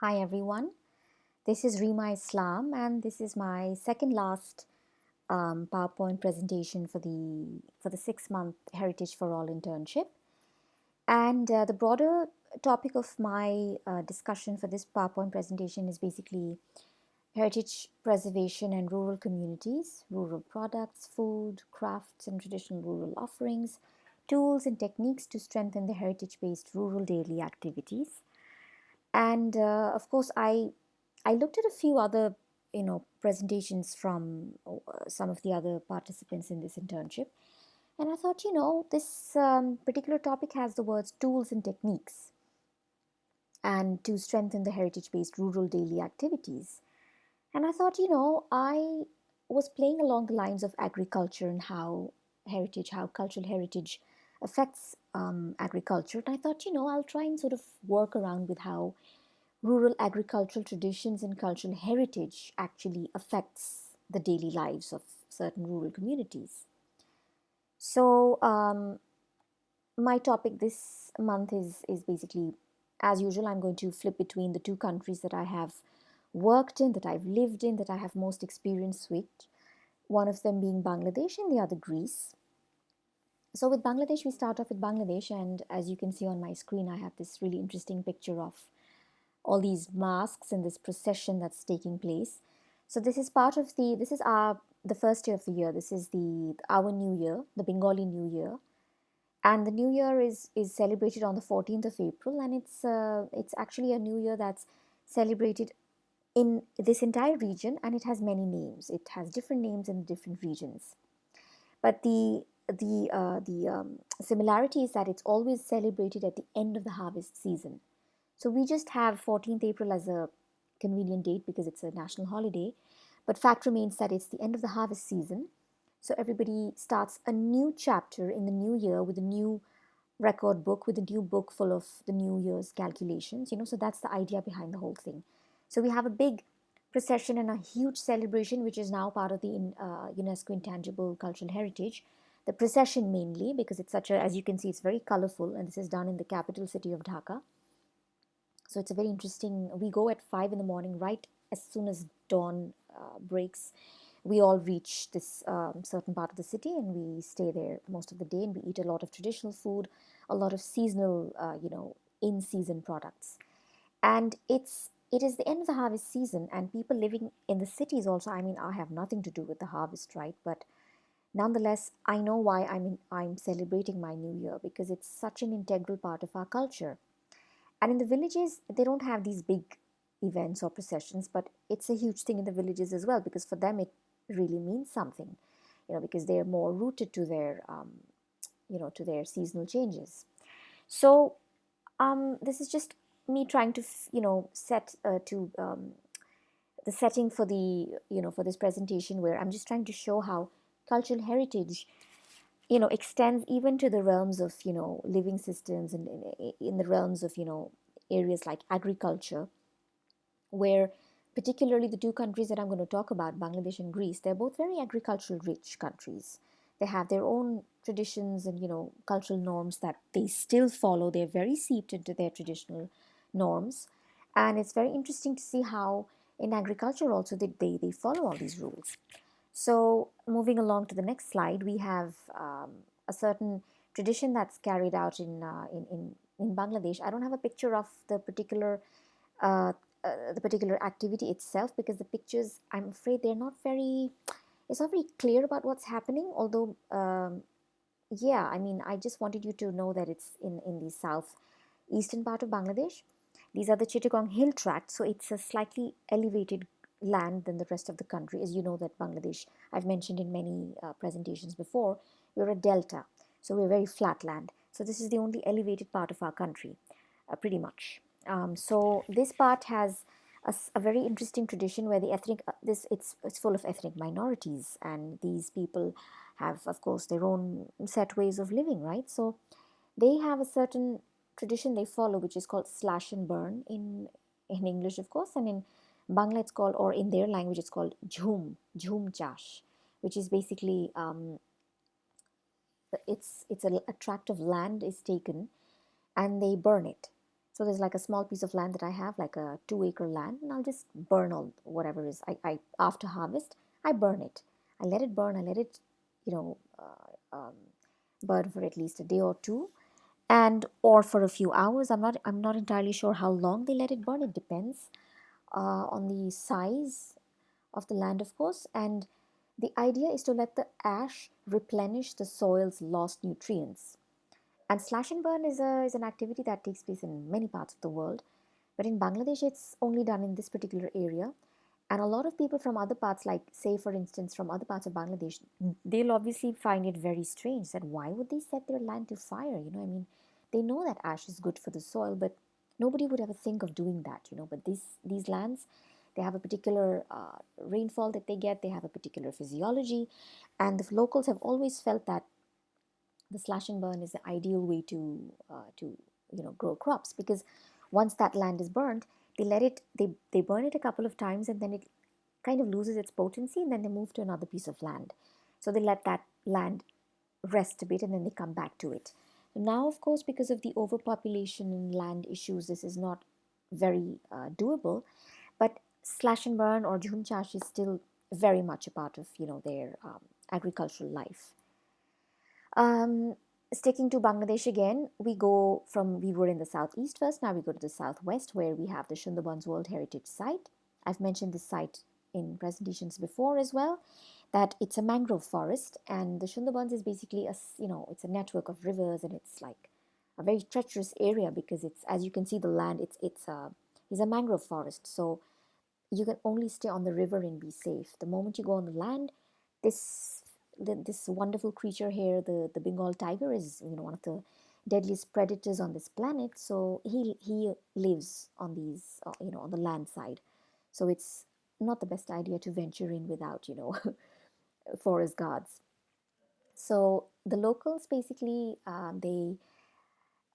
Hi everyone, this is Reema Islam, and this is my second last PowerPoint presentation for the 6 month Heritage for All internship. And the broader topic of my discussion for this PowerPoint presentation is basically heritage preservation and rural communities, rural products, food, crafts, and traditional rural offerings, tools and techniques to strengthen the heritage-based rural daily activities. And of course, I looked at a few other presentations from some of the other participants in this internship, and I thought, this particular topic has the words tools and techniques, and to strengthen the heritage-based rural daily activities. And I thought, I was playing along the lines of agriculture and how cultural heritage affects agriculture. And I thought, I'll try and sort of work around with how rural agricultural traditions and cultural heritage actually affects the daily lives of certain rural communities. So, my topic this month is basically, as usual, I'm going to flip between the two countries that I have worked in, that I've lived in, that I have most experience with, one of them being Bangladesh and the other Greece. So, with Bangladesh, we start off with Bangladesh, and as you can see on my screen, I have this really interesting picture of all these masks and this procession that's taking place. So this is part of this is our the first day of the year. This is the our new year, the Bengali New Year, and the New Year is celebrated on the 14th of April, and it's actually a New Year that's celebrated in this entire region, and it has many names. It has different names in different regions, but the similarity is that it's always celebrated at the end of the harvest season. So we just have 14th April as a convenient date because it's a national holiday. But fact remains that it's the end of the harvest season. So everybody starts a new chapter in the new year with a new record book, with a new book full of the new year's calculations. So that's the idea behind the whole thing. So we have a big procession and a huge celebration, which is now part of the UNESCO Intangible Cultural Heritage. The procession mainly, because it's such a, as you can see, it's very colorful, and this is done in the capital city of Dhaka. So it's a very interesting. We go at 5 in the morning, right as soon as dawn breaks. We all reach this certain part of the city, and we stay there most of the day. And we eat a lot of traditional food, a lot of seasonal, in-season products. And it is the end of the harvest season, and people living in the cities also. I mean, I have nothing to do with the harvest, right? But nonetheless, I know why I'm celebrating my New Year, because it's such an integral part of our culture. And in the villages, they don't have these big events or processions, but it's a huge thing in the villages as well, because for them it really means something, because they're more rooted to to their seasonal changes. So this is just me trying to, set to the setting for for this presentation, where I'm just trying to show how cultural heritage extends even to the realms of living systems, and in the realms of areas like agriculture, where particularly the two countries that I'm going to talk about, Bangladesh and Greece, they're both very agricultural rich countries. They have their own traditions and cultural norms that they still follow. They're very seeped into their traditional norms, and it's very interesting to see how in agriculture also they follow all these rules. So, moving along to the next slide, we have a certain tradition that's carried out in Bangladesh. I don't have a picture of uh, the particular activity itself, because the pictures, I'm afraid, they're not very. It's not very clear about what's happening. Although, yeah, I mean, I just wanted you to know that it's in the southeastern part of Bangladesh. These are the Chittagong Hill Tract, so it's a slightly elevated land than the rest of the country. As you know, that Bangladesh, I've mentioned in many presentations before, we're a delta, so we're very flat land. So this is the only elevated part of our country, pretty much. So this part has a very interesting tradition where the ethnic it's full of ethnic minorities, and these people have, of course, their own set ways of living, right? So they have a certain tradition they follow, which is called slash and burn in English, of course, and in Bangla it's called, or in their language it's called jhum chash, which is basically it's a tract of land is taken and they burn it. So there's like a small piece of land that I have, like a 2 acre land, and I'll just burn all whatever is. I after harvest, I burn it. I let it burn. I let it, you know, burn for at least a day or two, and or for a few hours. I'm not entirely sure how long they let it burn. It depends on the size of the land, of course. And the idea is to let the ash replenish the soil's lost nutrients. And slash and burn is an activity that takes place in many parts of the world, but in Bangladesh, it's only done in this particular area. And a lot of people from other parts, like, say, for instance, from other parts of Bangladesh, they'll obviously find it very strange that why would they set their land to fire? I mean, they know that ash is good for the soil, but nobody would ever think of doing that. But these lands, they have a particular rainfall that they get, they have a particular physiology, and the locals have always felt that the slash and burn is the ideal way to grow crops, because once that land is burned, they burn it a couple of times, and then it kind of loses its potency, and then they move to another piece of land. So they let that land rest a bit, and then they come back to it. Now, of course, because of the overpopulation and land issues, this is not very doable. But slash and burn or jhum chash is still very much a part of their agricultural life. Um, Sticking to Bangladesh again, we were in the southeast first, now we go to the southwest, where we have the Sunderbans World Heritage Site. I've mentioned this site in presentations before as well, that it's a mangrove forest, and the Sunderbans is basically it's a network of rivers, and it's like a very treacherous area because it's, as you can see, the land, it's a mangrove forest. So you can only stay on the river and be safe. The moment you go on the land, this this wonderful creature here, the Bengal tiger, is one of the deadliest predators on this planet. So he lives on these on the land side. So it's not the best idea to venture in without forest guards. So the locals basically they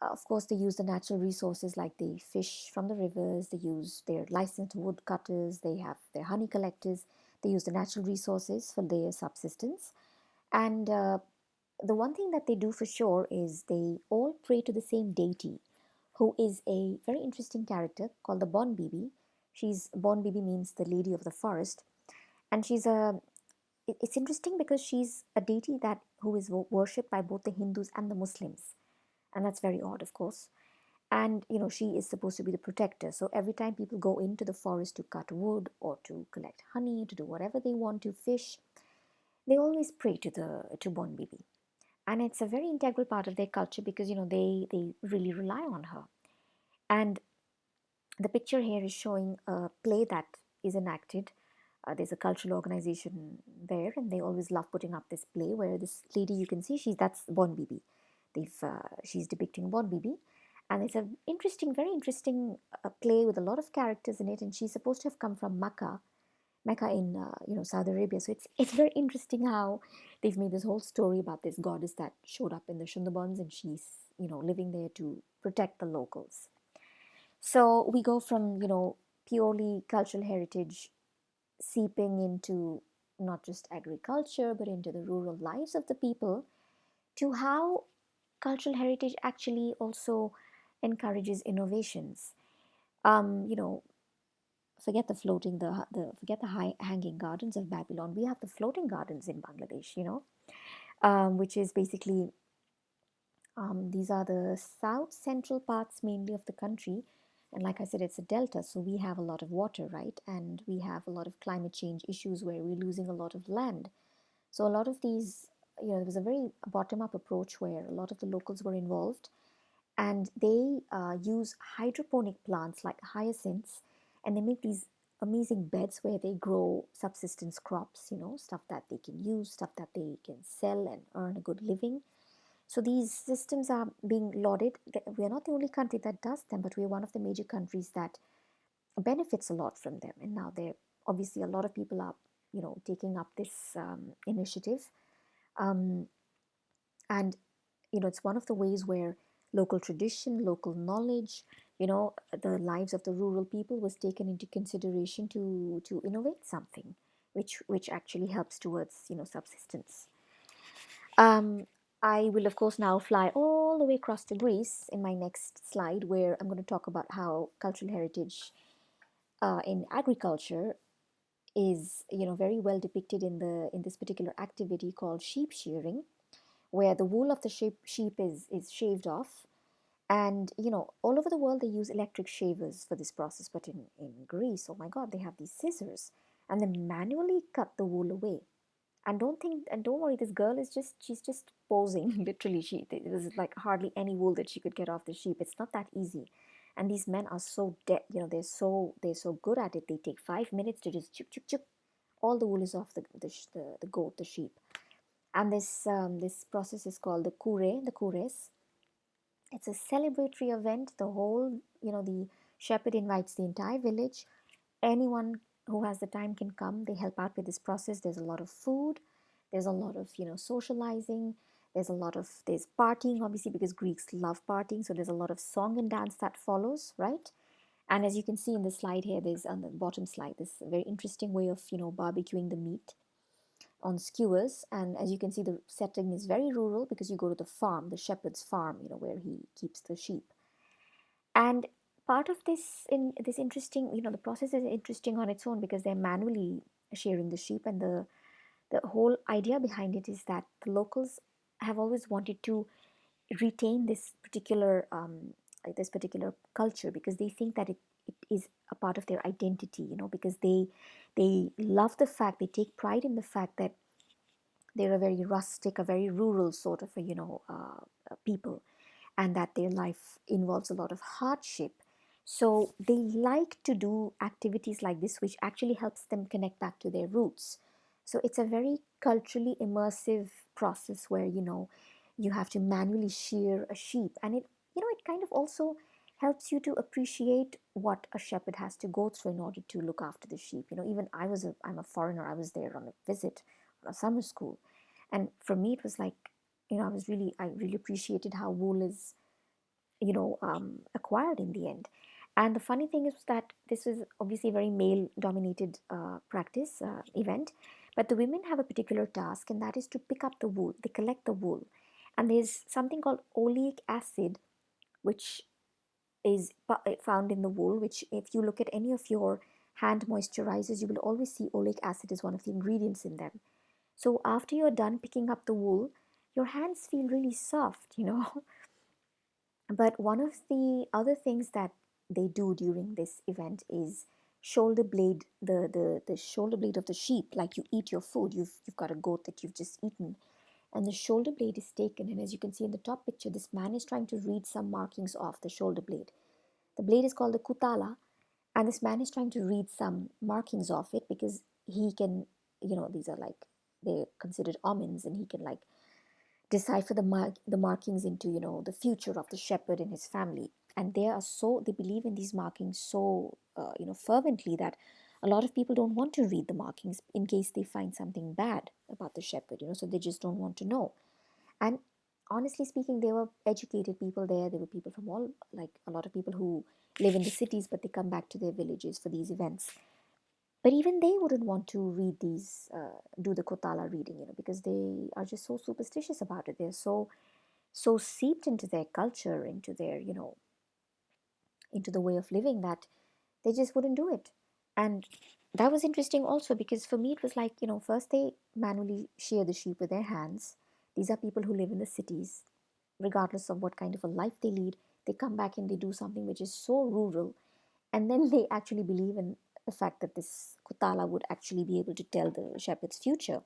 of course, they use the natural resources, like they fish from the rivers, they use their licensed woodcutters, they have their honey collectors, they use the natural resources for their subsistence. And the one thing that they do for sure is they all pray to the same deity, who is a very interesting character called the Bon Bibi. Bon Bibi means the lady of the forest, and it's interesting because she's a deity that who is worshipped by both the Hindus and the Muslims, and that's very odd, of course. And she is supposed to be the protector. So every time people go into the forest to cut wood or to collect honey, to do whatever they want, to fish, they always pray to Bon Bibi. And it's a very integral part of their culture because they really rely on her. And the picture here is showing a play that is enacted. There's a cultural organization there, and they always love putting up this play where this lady, you can see, that's Bon Bibi. She's depicting Bon Bibi, and it's an interesting, very interesting play with a lot of characters in it. And she's supposed to have come from Mecca in Saudi Arabia. So it's very interesting how they've made this whole story about this goddess that showed up in the Shundabans, and she's living there to protect the locals. So we go from purely cultural heritage seeping into not just agriculture but into the rural lives of the people, to how cultural heritage actually also encourages innovations. You know, forget the floating the forget the high hanging gardens of Babylon. We have the floating gardens in Bangladesh. Which is basically these are the south central parts mainly of the country, and like I said, it's a delta, so we have a lot of water, right? And we have a lot of climate change issues where we're losing a lot of land. So a lot of these, there was a very bottom up approach where a lot of the locals were involved, and they use hydroponic plants like hyacinths, and they make these amazing beds where they grow subsistence crops, stuff that they can use, stuff that they can sell and earn a good living. So these systems are being lauded. We are not the only country that does them, but we are one of the major countries that benefits a lot from them. And now there, obviously, a lot of people are, taking up this initiative, um, and it's one of the ways where local tradition, local knowledge, the lives of the rural people was taken into consideration to innovate something, which actually helps towards subsistence. Um, I will, of course, now fly all the way across to Greece in my next slide, where I'm going to talk about how cultural heritage in agriculture is, very well depicted in this particular activity called sheep shearing, where the wool of the sheep is shaved off. And all over the world they use electric shavers for this process, but in Greece, oh my God, they have these scissors, and they manually cut the wool away. And don't worry, this girl is just she's just posing. Literally, there was like hardly any wool that she could get off the sheep. It's not that easy. And these men are so dead, they're so good at it. They take 5 minutes to just chip chip chip, all the wool is off the goat, the sheep. And this process is called the kures. It's a celebratory event. The shepherd invites the entire village. Anyone who has the time can come. They help out with this process. There's a lot of food. There's a lot of socializing. There's partying, obviously, because Greeks love partying. So there's a lot of song and dance that follows, right? And as you can see in the slide here, there's on the bottom slide this very interesting way of barbecuing the meat on skewers. And as you can see, the setting is very rural because you go to the farm, the shepherd's farm, where he keeps the sheep. And part of this interesting, the process is interesting on its own because they're manually shearing the sheep. And the whole idea behind it is that the locals have always wanted to retain this particular culture, because they think that it is a part of their identity, because they love the fact, they take pride in the fact that they're a very rustic, a very rural sort of people, and that their life involves a lot of hardship. So they like to do activities like this, which actually helps them connect back to their roots. So it's a very culturally immersive process where you have to manually shear a sheep, and it kind of also helps you to appreciate what a shepherd has to go through in order to look after the sheep. Even I'm a foreigner. I was there on a visit on a summer school, and for me it was like, I really appreciated how wool is acquired in the end. And the funny thing is that this is obviously a very male dominated practice event, but the women have a particular task, and that is to pick up the wool. They collect the wool, and there's something called oleic acid, which is found in the wool, which if you look at any of your hand moisturizers, you will always see oleic acid is one of the ingredients in them. So after you're done picking up the wool, your hands feel really soft. But one of the other things that they do during this event is shoulder blade the shoulder blade of the sheep. Like, you eat your food, you've got a goat that you've just eaten, and the shoulder blade is taken, and as you can see in the top picture, this man is trying to read some markings off the shoulder blade. The blade is called the kutala, and this man is trying to read some markings off it because he can, these are like, they're considered omens, and he can like decipher the markings into the future of the shepherd and his family. And they believe in these markings so fervently that a lot of people don't want to read the markings in case they find something bad about the shepherd, so they just don't want to know. And honestly speaking, there were educated people there were people from all, like a lot of people who live in the cities, but they come back to their villages for these events. But even they wouldn't want to read do the Kotala reading, because they are just so superstitious about it. They're so seeped into their culture, into their, into the way of living, that they just wouldn't do it. And that was interesting also, because for me it was like, first they manually shear the sheep with their hands. These are people who live in the cities, regardless of what kind of a life they lead. They come back and they do something which is so rural, and then they actually believe in the fact that this Kutala would actually be able to tell the shepherd's future.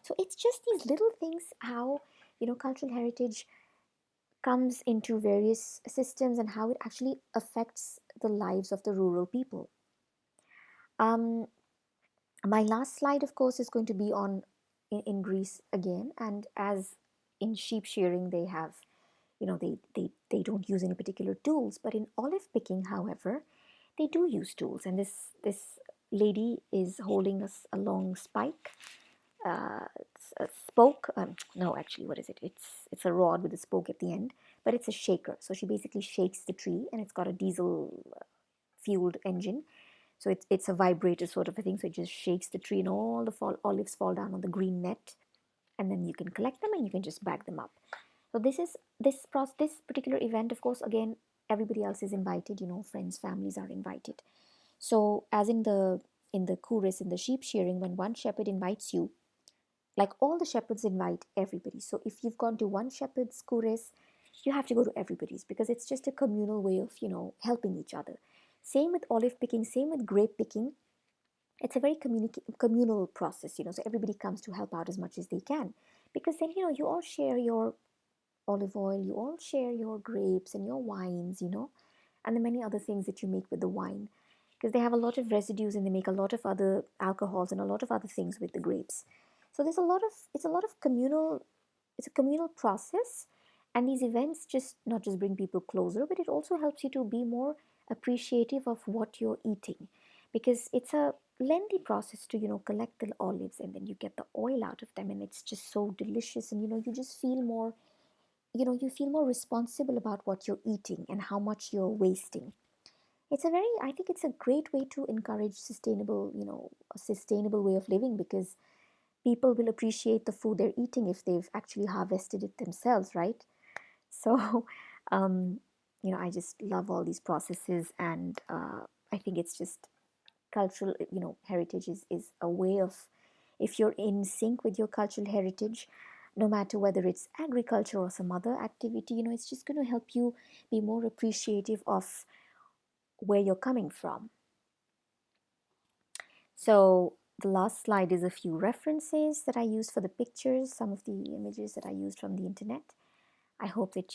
So it's just these little things, how cultural heritage comes into various systems and how it actually affects the lives of the rural people. Um, my last slide, of course, is going to be on in Greece again, and as in sheep shearing, they have, they don't use any particular tools, but in olive picking, however, they do use tools. And this lady is holding a long spike, it's a spoke. No, actually, what is it? It's a rod with a spoke at the end, but it's a shaker. So she basically shakes the tree, and it's got a diesel fueled engine. So it's a vibrator sort of a thing. So it just shakes the tree, and all the olives fall down on the green net. and then you can collect them and you can just bag them up. So this particular event, of course, again, everybody else is invited, friends, families are invited. So as in the kuris, in the sheep shearing, when one shepherd invites you, like all the shepherds invite everybody. So if you've gone to one shepherd's kuris, you have to go to everybody's, because it's just a communal way of helping each other. Same with olive picking, same with grape picking. It's a very communal process, so everybody comes to help out as much as they can, because then you all share your olive oil, you all share your grapes and your wines, and the many other things that you make with the wine, because they have a lot of residues and they make a lot of other alcohols and a lot of other things with the grapes. So it's a lot of communal, it's a communal process. And these events just not just bring people closer, but it also helps you to be more appreciative of what you're eating, because it's a lengthy process to collect the olives, and then you get the oil out of them, and it's just so delicious, and you just feel more, you feel more responsible about what you're eating and how much you're wasting. I think it's a great way to encourage a sustainable way of living, because people will appreciate the food they're eating if they've actually harvested it themselves, right? So, um, I just love all these processes, and I think it's just cultural, heritage is a way of, if you're in sync with your cultural heritage, no matter whether it's agriculture or some other activity, it's just going to help you be more appreciative of where you're coming from. So the last slide is a few references that I used for the pictures, some of the images that I used from the internet. I hope that